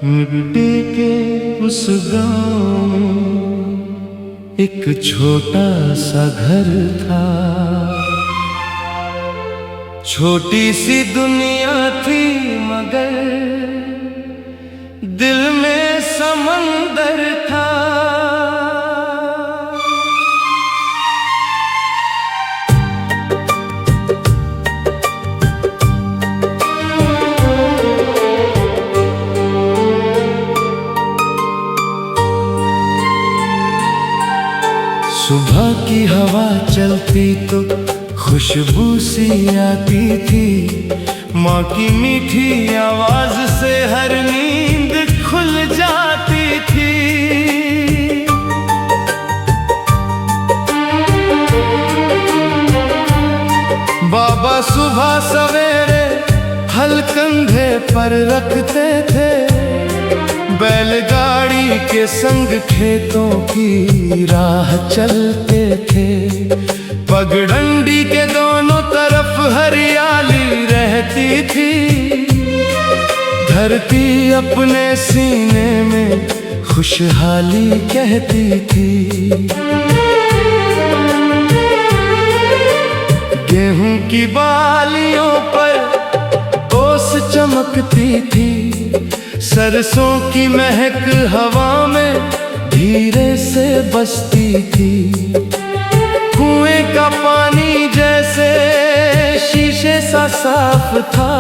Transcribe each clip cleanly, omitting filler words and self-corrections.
मिट्टी के उस गांव में एक छोटा सा घर था। छोटी सी दुनिया थी मगर दिल में समंदर था। सुबह की हवा चलती तो खुशबू सी आती थी। माँ की मीठी आवाज से हर नींद खुल जाती थी। बाबा सुबह सवेरे हल कंधे पर रखते थे। बैलगाड़ी के संग खेतों की राह चलते थे। पगडंडी के दोनों तरफ हरियाली रहती थी। धरती अपने सीने में खुशहाली कहती थी। गेहूं की बालियों पर ओस चमकती थी। सरसों की महक हवा में धीरे से बसती थी। कुएं का पानी जैसे शीशे सा साफ था।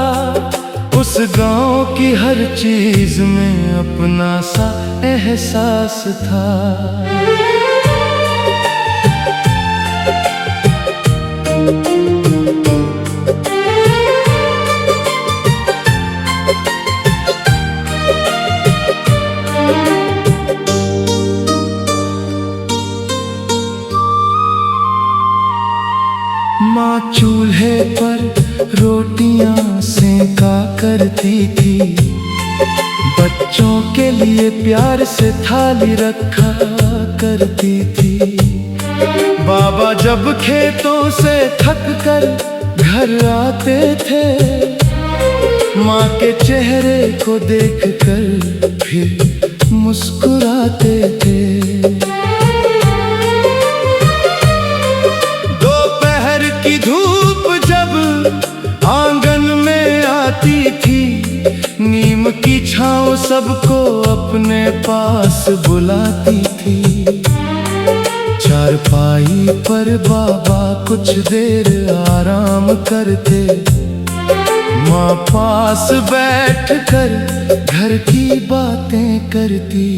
उस गांव की हर चीज में अपना सा एहसास था। माँ चूल्हे पर रोटियां सेका करती थी। बच्चों के लिए प्यार से थाली रखा करती थी। बाबा जब खेतों से थक कर घर आते थे, माँ के चेहरे को देखकर फिर मुस्कुराते थे। की धूप जब आंगन में आती थी, नीम की छांव सबको अपने पास बुलाती थी। चारपाई पर बाबा कुछ देर आराम करते। माँ पास बैठकर घर की बातें करती।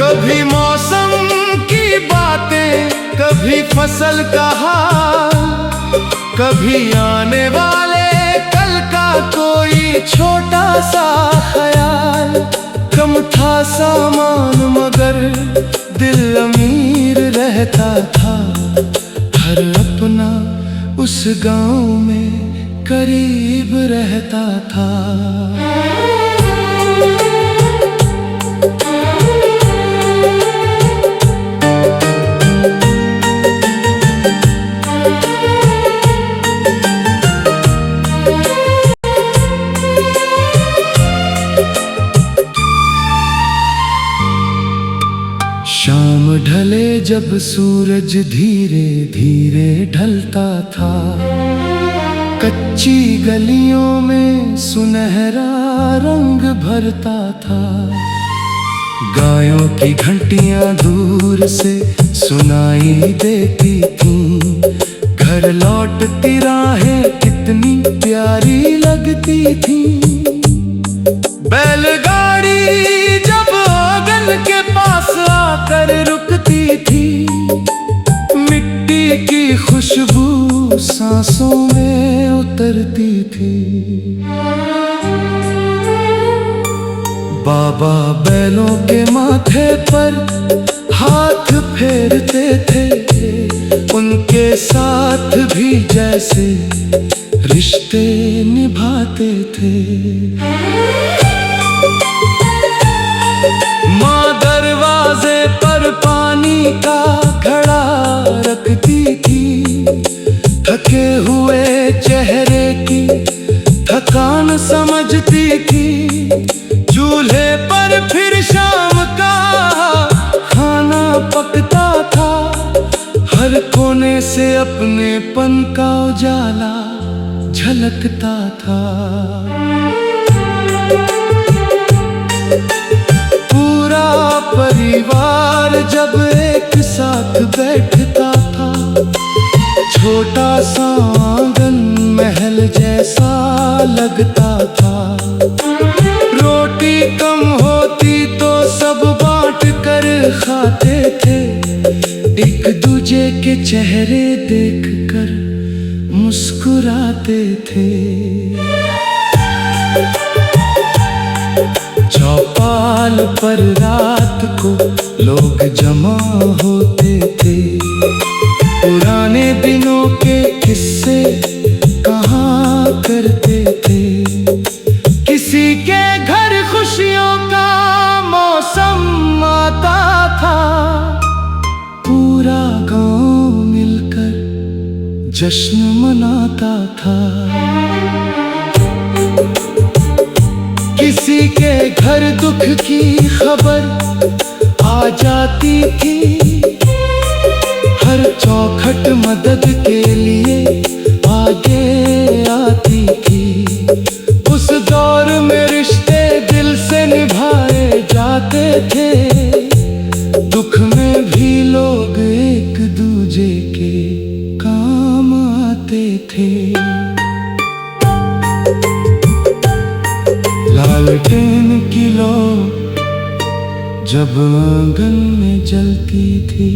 कभी मौसम की बातें, कभी फसल का हाल, कभी आने वाले कल का कोई छोटा सा ख्याल। कम था सामान मगर दिल अमीर रहता था। हर अपना उस गांव में करीब रहता था। शाम ढले जब सूरज धीरे धीरे ढलता था। कच्ची गलियों में सुनहरा रंग भरता था। गायों की घंटियां दूर से सुनाई देती थीं। घर लौटती राहें कितनी प्यारी लगती थीं। बैलगाड़ी जब आंगन के पास आकर रुकती थी, मिट्टी की खुशबू सांसों में उतरती थी। बाबा बैलों के माथे पर हाथ फेरते थे, उनके साथ भी जैसे रिश्ते निभाते थे। माँ दरवाजे पर पानी का घड़ा रखती थी, थके हुए चेहरे की थकान समझती थी। चूल्हे पर फिर शाम का खाना पकता था, हर कोने से अपनेपन का उजाला झलकता था। पूरा परिवार जब एक साथ बैठता था, छोटा सा आंगन महल जैसा लगता था। रोटी कम होती तो सब बांट कर खाते थे, एक दूजे के चेहरे देखकर मुस्कुराते थे। चौपाल पर रात को लोग जमा होते थे, पुराने दिनों के किस्से कहाँ करते थे। किसी के घर खुशियों का मौसम आता था, पूरा गांव मिलकर जश्न मनाता था। किसी के घर दुख की खबर आ जाती थी, हर चौखट मदद के लिए आगे आती थी। उस दौर में रिश्ते दिल से निभाए जाते थे, दुख में भी लोग एक दूजे के काम आते थे। लालटेन की लो जब आंगन में जलती थी,